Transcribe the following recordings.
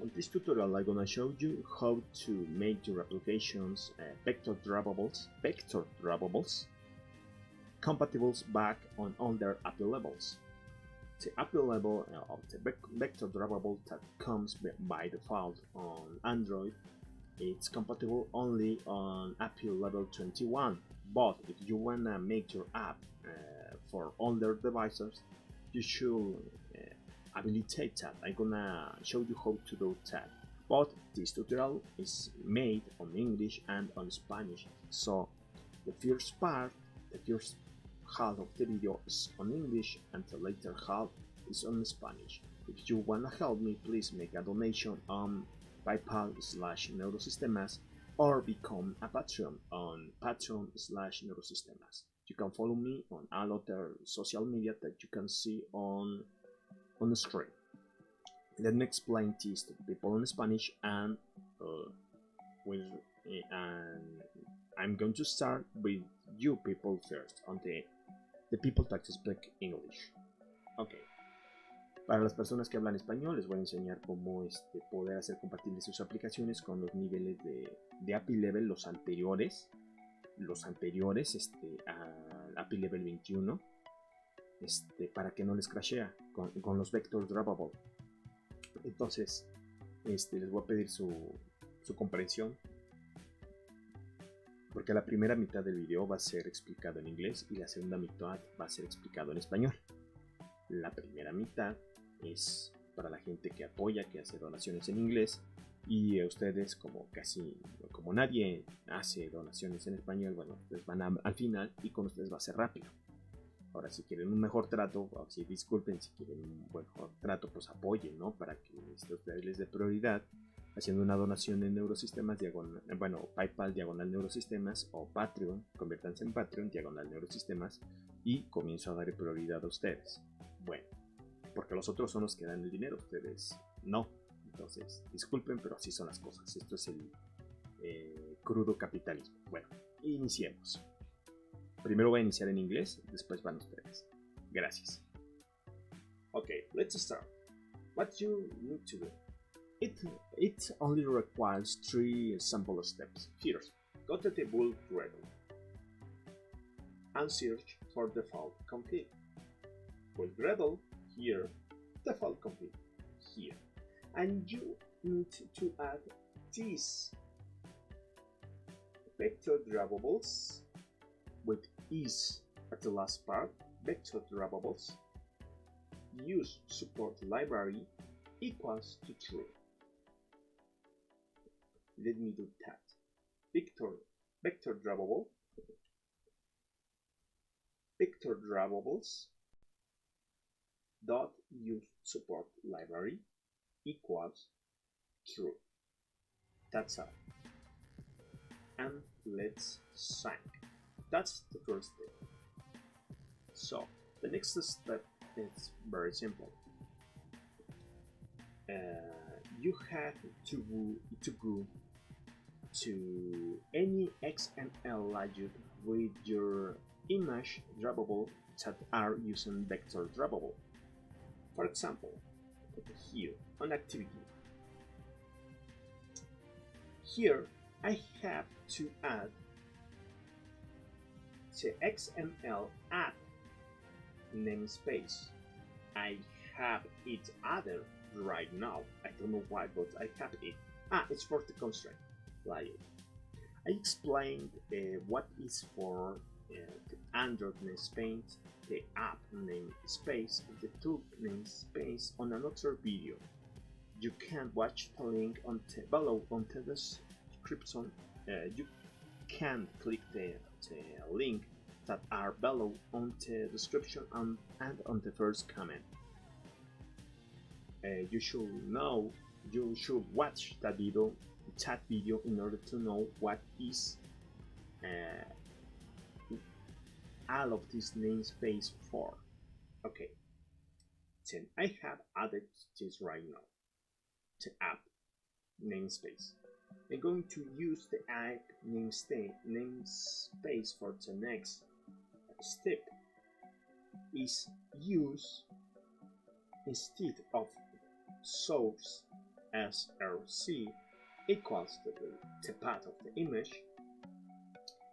On this tutorial I'm gonna show you how to make your applications vector drawable compatible back on all their API levels. The API level of the vector drawable that comes by default on Android, it's compatible only on API level 21, but if you wanna make your app for all their devices, you should habilitate that. I'm gonna show you how to do that, but this tutorial is made on English and on Spanish, so the first half of the video is on English and the later half is on Spanish. If you wanna help me, please make a donation on PayPal/Neurosistemas or become a Patreon on Patreon/Neurosistemas. You can follow me on all other social media that you can see on the screen. Let me explain this to people in Spanish, and I'm going to start with you people first, on the people that speak English. Okay. Para las personas que hablan español, les voy a enseñar cómo poder hacer compatibles sus aplicaciones con los niveles de API level, los anteriores al API level 21, para que no les crashea con los vectors drawable. Entonces, les voy a pedir su comprensión, porque la primera mitad del video va a ser explicado en inglés y la segunda mitad va a ser explicado en español. La primera mitad es para la gente que apoya, que hace donaciones en inglés, y ustedes, como nadie hace donaciones en español, bueno, ustedes van al final y con ustedes va a ser rápido. Ahora, si quieren un mejor trato, o si disculpen, si quieren un mejor trato, pues apoyen, ¿no? Para que ustedes les dé prioridad haciendo una donación en Neurosistemas, PayPal /Neurosistemas, o Patreon, conviértanse en Patreon /Neurosistemas, y comienzo a dar prioridad a ustedes. Bueno, porque los otros son los que dan el dinero, ustedes no. Entonces, disculpen, pero así son las cosas. Esto es el crudo capitalismo. Bueno, iniciemos. Primero voy a iniciar en inglés, después van ustedes. Gracias. Okay, let's start. What you need to do. It only requires 3 sample steps. First, go to the bulk Gradle and search for default config. Bulk Gradle here, default config here. And you need to add these vector drawables with is at the last part, vector drawables, use support library equals to true. Let me do that. Vector drawables dot use support library equals true. That's all. And let's sync. That's the first step. So the next step is very simple. You have to go to any XML layout with your image drawable that are using vector drawable. For example, here on activity. Here I have to add the XML app namespace. I have it added right now. I don't know why, but I have it. It's for the constraint layout. I explained what is for the Android namespace, the app namespace, the tool namespace on another video. You can watch the link below on the description. You can click the link that are below on the description and on the first comment. You should watch that video in order to know what is all of this namespace for. Okay, then I have added this right now, the app namespace. I'm going to use the app namespace for the next step. Is use, instead of source src equals to the path of the image.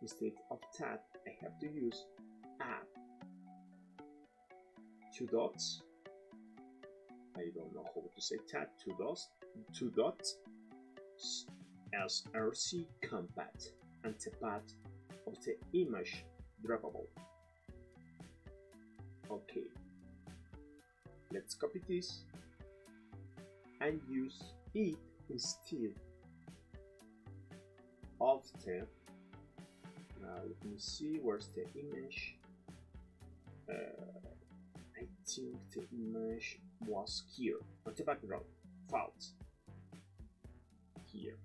Instead of that, I have to use add two dots. I don't know how to say that. Two dots, src compat and the path of the image drawable. Okay, let's copy this and use it instead of the. Now let me see where's the image. I think the image was here on the background. False. Here.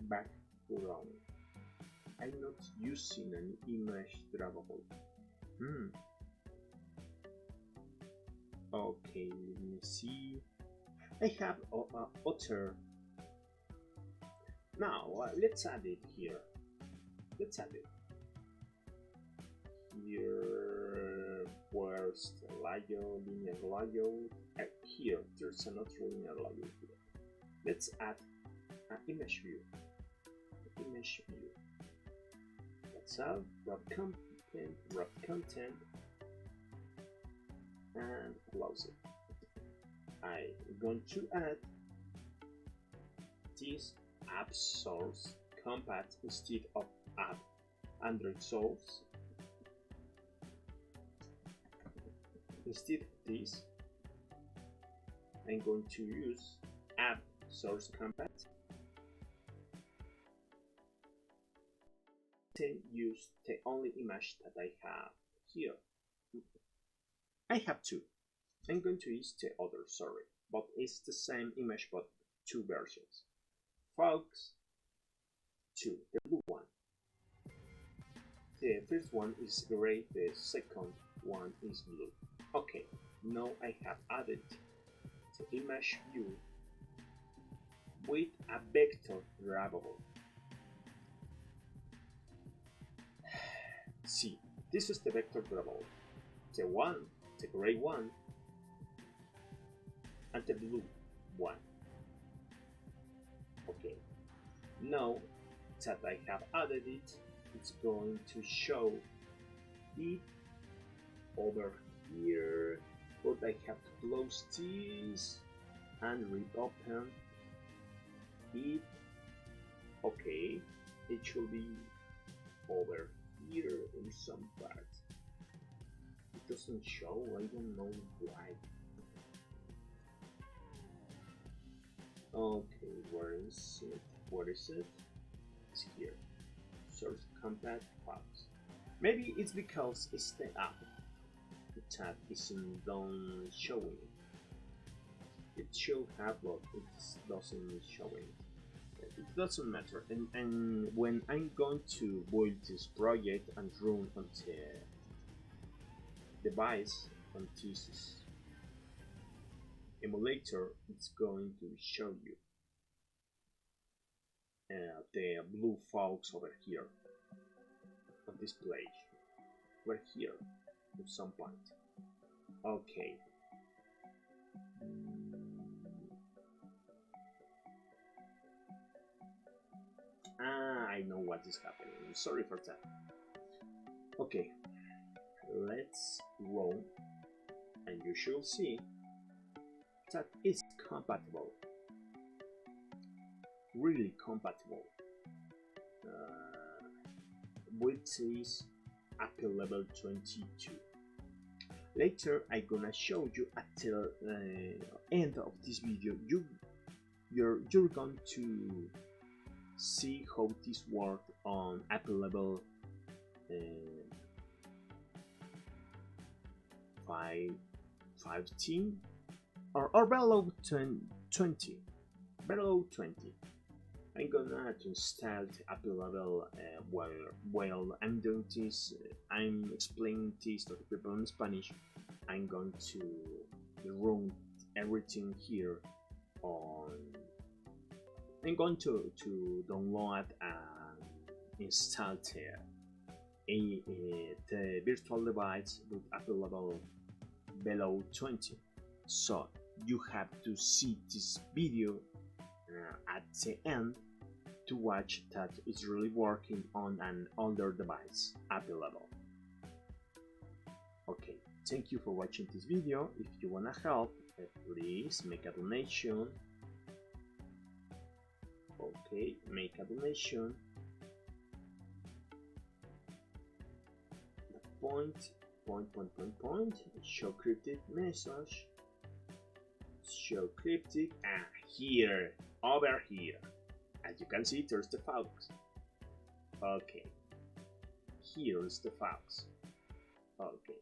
Background. I'm not using an image drawable. Okay, let me see. I have other. Now let's add it here. Let's add it here. Where's the layout? Linear layout? Here. There's another linear layout here. Let's add an image view. Image view. That's all. Wrap content, and close it. I'm going to add this app source compat instead of app Android source. Instead of this, I'm going to use app source compat. Then use the only image that I have here. I have two. I'm going to use the other, sorry, but it's the same image but two versions. Folks, two, the blue one. The first one is gray, the second one is blue. Okay, now I have added the image view with a vector drawable. See, this is the vector drawable. The gray one, and the blue one. Okay, now that I have added it, it's going to show it over here, but I have to close this and reopen it. Okay, it should be over here in some part. It doesn't show, I don't know why. Okay, where is it? What is it? It's here. Source compat files. Maybe it's because it's the app. The tab isn't done showing it. It should have, but it doesn't show it. It doesn't matter. And when I'm going to build this project and run on the device on this emulator, it's going to show you the blue folks over here on this page. We're here at some point. Okay. I know what is happening. Sorry for that. Okay, let's run, and you should see that it's compatible. Really compatible with this Apple level 22. Later, I'm gonna show you at the end of this video. You're going to see how this works on Apple level 15 or below 20. Below 20. I'm gonna install the Apple level while I'm doing this. I'm explaining this to the people in Spanish. I'm going to run everything here on. I'm going to download and install the virtual device with Apple level below 20. So you have to see this video at the end to watch that it's really working on an older device at the level. Okay, thank you for watching this video. If you wanna help, please make a donation. Okay, make a donation. Point, show cryptic message. Show cryptic, here, over here. As you can see, there's the fox. Okay, here's the fox. Okay.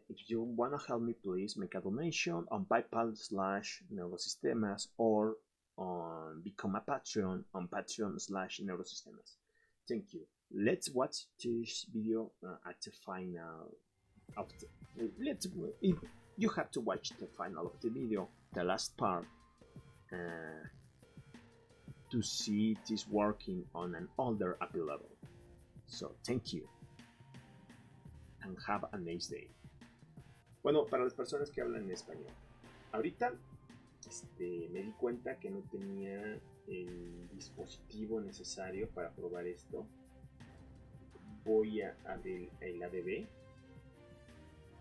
If you wanna help me, please make a donation on PayPal/Neurosistemas or on become a Patreon on Patreon/Neurosistemas. Thank you. Let's watch this video at the final of the. You have to watch the final of the video, the last part, to see this working on an older API level. So thank you and have a nice day. Bueno, para las personas que hablan en español, ahorita me di cuenta que no tenía el dispositivo necesario para probar esto. Voy a abrir el ADB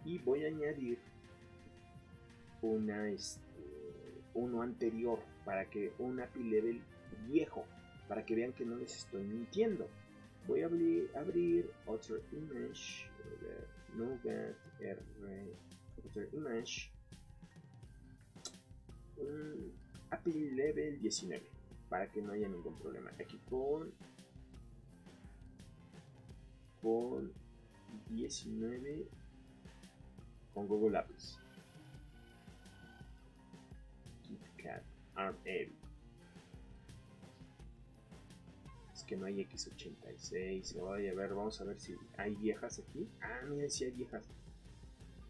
y voy a añadir uno anterior para que un API level viejo, para que vean que no les estoy mintiendo. Voy a abrir otro image, nougat otro image, API level 19, para que no haya ningún problema. Aquí con 19 con Google Apps. KitKat ARM Heavy. Es que no hay x86. Oye, a ver, vamos a ver si hay viejas aquí. Miren, si hay viejas.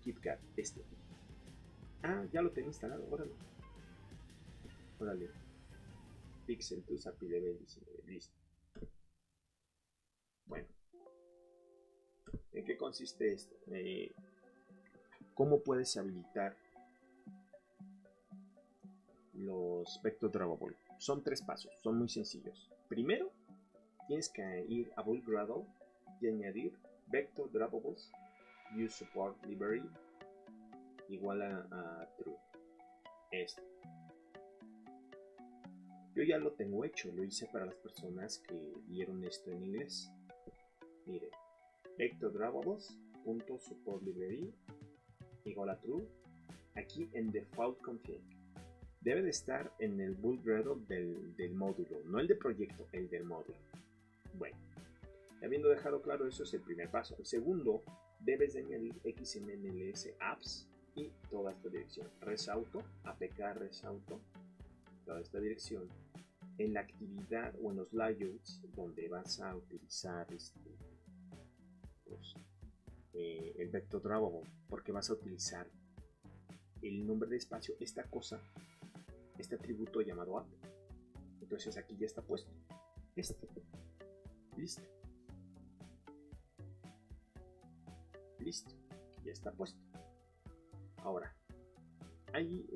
KitKat, ya lo tengo instalado. Órale. Pixel 2 API level 19. Listo. Bueno. ¿En qué consiste esto? ¿Cómo puedes habilitar los vector drawable? Son 3 pasos, son muy sencillos. Primero, tienes que ir a build gradle y añadir vector drawables use support library igual a true. Yo ya lo tengo hecho, lo hice para las personas que vieron esto en inglés. Miren, vector drawables.support library igual a true. Aquí en default config debe de estar en el build gradle del módulo, no el de proyecto, el del módulo. Bueno, habiendo dejado claro eso, es el primer paso. El segundo, debes de añadir xmls apps y toda esta dirección resauto, apk resauto, toda esta dirección en la actividad o en los layouts donde vas a utilizar el vector drawable, porque vas a utilizar el nombre de espacio, esta cosa, este atributo llamado app. Entonces aquí ya está puesto. Listo. Listo. Ya está puesto. Ahora, ahí,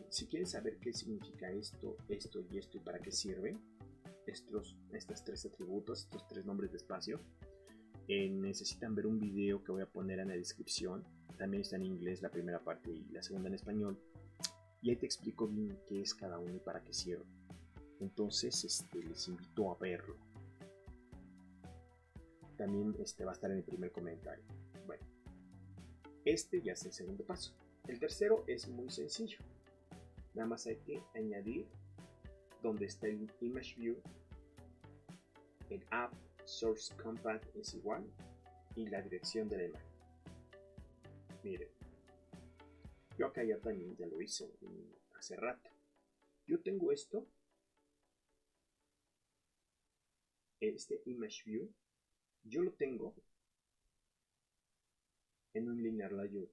si quieres saber qué significa esto y esto y para qué sirven estos 3 atributos, estos 3 nombres de espacio, necesitan ver un video que voy a poner en la descripción. También está en inglés la primera parte y la segunda en español. Y ahí te explico bien qué es cada uno y para qué sirve. Entonces les invito a verlo. También va a estar en el primer comentario. Bueno, ya es el segundo paso. El tercero es muy sencillo. Nada más hay que añadir donde está el image view, el app source compact es igual y la dirección de la imagen. Miren, yo acá ya también ya lo hice hace rato. Yo tengo esto, este image view, yo lo tengo en un linear layout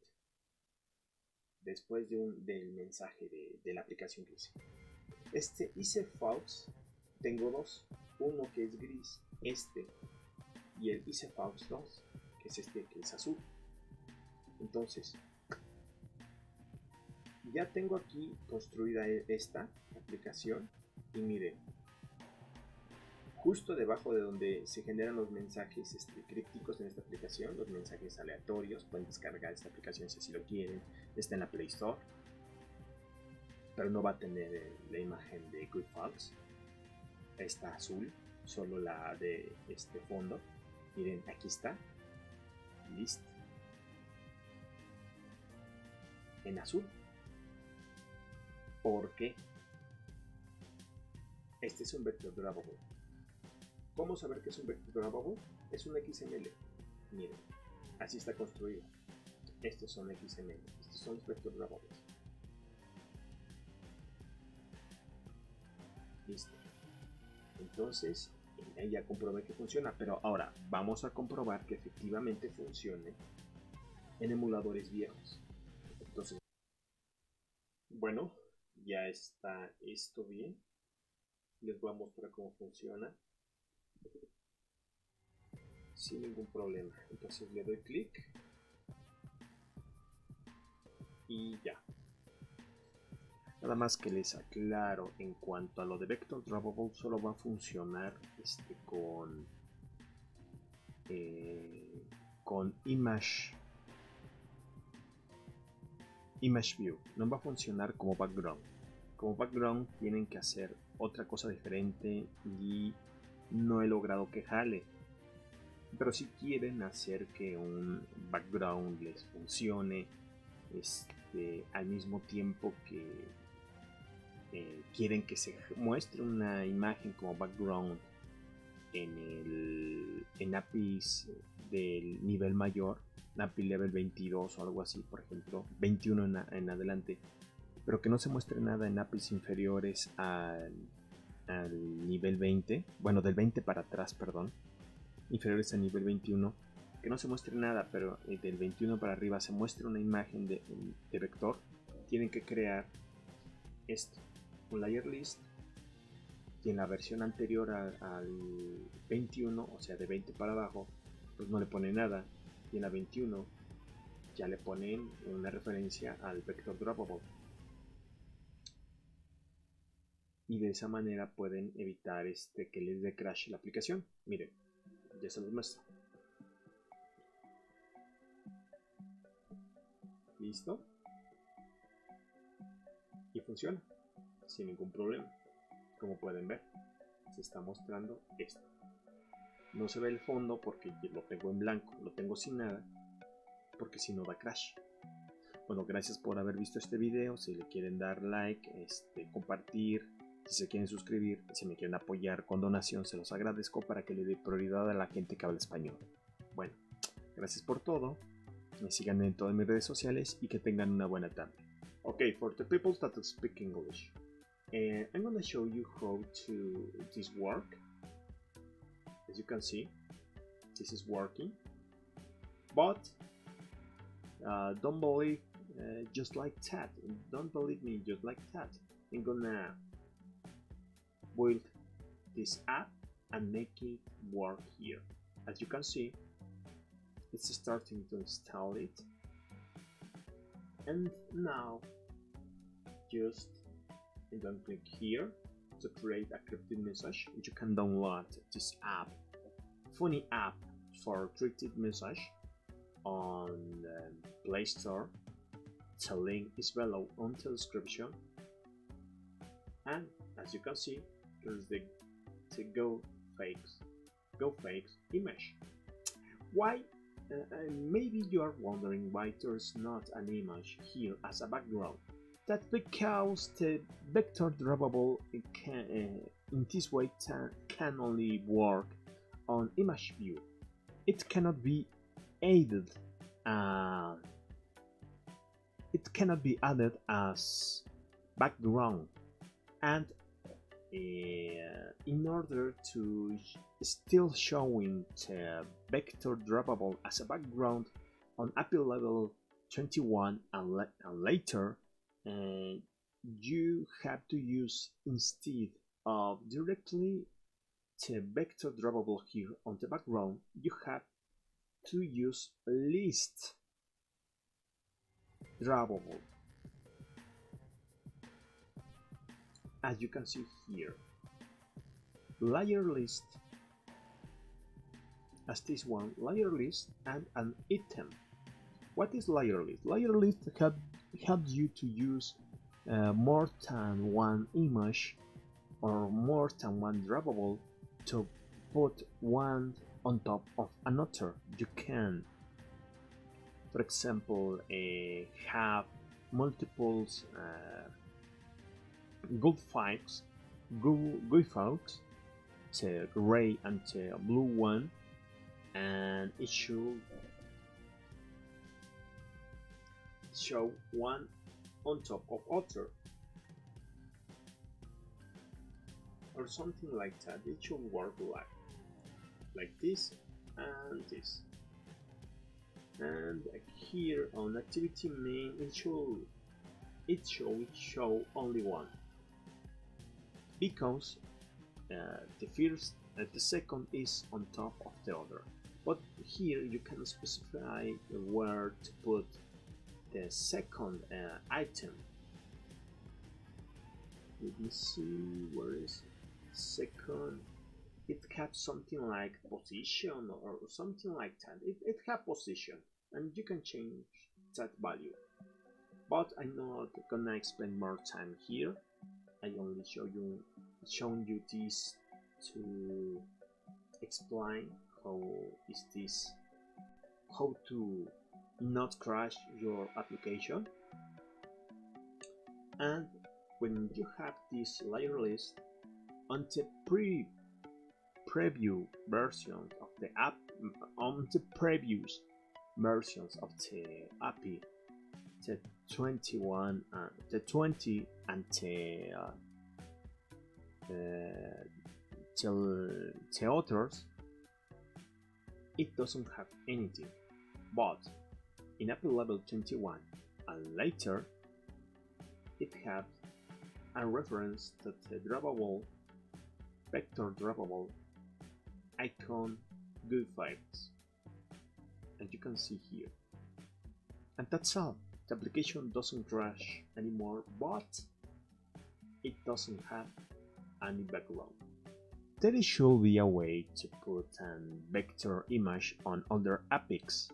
después del mensaje de la aplicación que hice. IceFaux tengo 2, uno que es gris, y el IceFaux 2, que es que es azul. Entonces, ya tengo aquí construida esta aplicación y miren, justo debajo de donde se generan los mensajes crípticos en esta aplicación, los mensajes aleatorios, pueden descargar esta aplicación si así lo quieren, está en la Play Store, pero no va a tener la imagen de good false, está azul, solo la de este fondo, miren, aquí está, list, en azul. ¿Por qué? Este es un vector drawable. ¿Cómo saber que es un vector drawable? Es un XML. Miren, así está construido. Estos son XML. Estos son los vector drawable. Listo. Entonces, ya comprobé que funciona. Pero ahora vamos a comprobar que efectivamente funcione en emuladores viejos. Entonces, bueno, ya está esto bien. Les voy a mostrar cómo funciona sin ningún problema. Entonces le doy clic y ya. Nada más que les aclaro, en cuanto a lo de vector drawable, solo va a funcionar con image view. No va a funcionar como background. Como background tienen que hacer otra cosa diferente y no he logrado que jale. Pero si quieren hacer que un background les funcione al mismo tiempo que quieren que se muestre una imagen como background en APIs del nivel mayor, API level 22 o algo así, por ejemplo, 21 en adelante, pero que no se muestre nada en APIs inferiores al nivel 20, bueno, del 20 para atrás, perdón, inferiores al nivel 21, que no se muestre nada, pero del 21 para arriba se muestre una imagen de vector. Tienen que crear esto, un layer list, y en la versión anterior al 21, o sea de 20 para abajo, pues no le ponen nada, y en la 21 ya le ponen una referencia al vector drawable, y de esa manera pueden evitar que les dé crash la aplicación. Miren, ya se los muestro. Listo, y funciona sin ningún problema. Como pueden ver, se está mostrando esto. No se ve el fondo porque lo tengo en blanco, lo tengo sin nada, porque si no da crash. Bueno, gracias por haber visto este video. Si le quieren dar like, compartir, si se quieren suscribir, si me quieren apoyar con donación, se los agradezco para que le dé prioridad a la gente que habla español. Bueno, gracias por todo. Me sigan en todas mis redes sociales y que tengan una buena tarde. Okay, for the people that speak English, I'm going to show you how this work. As you can see, this is working, but don't believe just like that. Don't believe me just like that. I'm gonna build this app and make it work here. As you can see, it's starting to install it, and now just and then click here to create a encrypted message. You can download this app, funny app for encrypted message, on Play Store. The link is below on the description, and as you can see, here's the go fakes image. Why? Maybe you are wondering why there's not an image here as a background. That's because the vector drawable in this way can only work on image view. It cannot be added. It cannot be added as background, and in order to still showing the vector drawable as a background on API level 21 and later, you have to use, instead of directly the vector drawable here on the background, you have to use list drawable. as you can see here, layer list as this one, layer list and an item. What is layer list? Layer list helps you to use more than one image or more than one drawable to put one on top of another. You can, for example, have multiple good files, the gray and the blue one, and it should show one on top of other or something like that. It should work like this and this. And here on activity main, it should show only one, because the second is on top of the other. But here you can specify where to put the second item. Let me see, where is second? It has something like position or something like that. It has position, and you can change that value. But I'm not gonna spend more time here. I only shown you this to explain how to not crash your application. And when you have this layer list on the preview version of the app, on the previous versions of the API, the 21 and the 20 and the others, it doesn't have anything. But in API level 21 and later, it has a reference to the drawable, vector drawable icon GUI files, as you can see here. And that's all. The application doesn't crash anymore, but it doesn't have any background. There should be a way to put a vector image on other APIs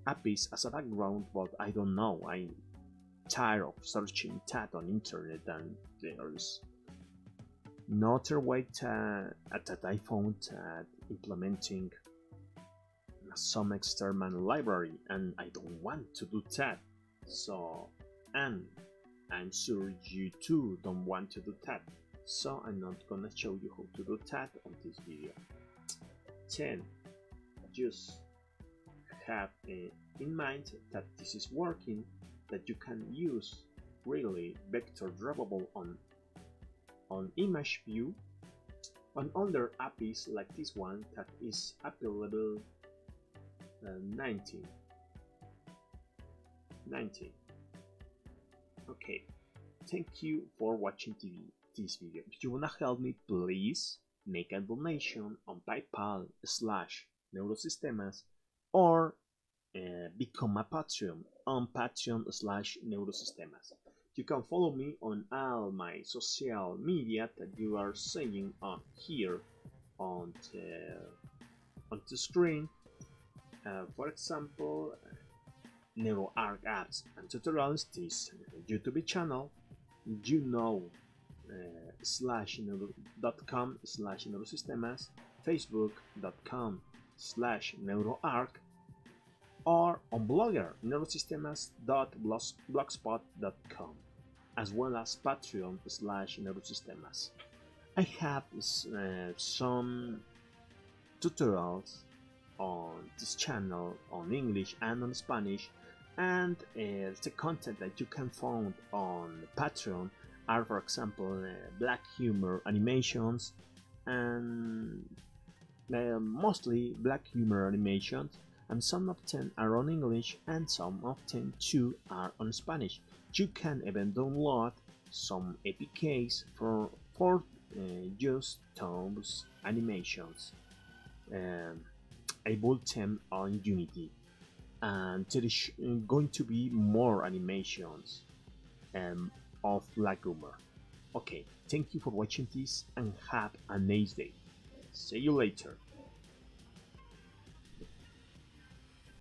as a background, but I don't know. I'm tired of searching that on internet, and there's no other way that I found implementing some external library, and I don't want to do that. So, and I'm sure you too don't want to do that. So I'm not gonna show you how to do that on this video. 10. Just have in mind that this is working, that you can use really vector drawable on image view on other APIs like this one that is API level 19. Okay, thank you for watching this video. If you wanna help me, please make a donation on PayPal/Neurosistemas or become a Patreon on Patreon/Neurosistemas. You can follow me on all my social media that you are seeing on here on the screen. For example, NeuroArc apps and tutorials, this YouTube channel, /neurosistemas, facebook.com/neuroarc, or on Blogger, neurosistemas.blogspot.com, as well as Patreon/neurosistemas. I have some tutorials on this channel on English and on Spanish, and the content that you can find on Patreon are, for example, black humor animations, and mostly black humor animations, and some of them are on English and some of them too are on Spanish. You can even download some APKs for just those animations. I built them on Unity, and there is going to be more animations of black humor. Okay, thank you for watching this and have a nice day. See you later.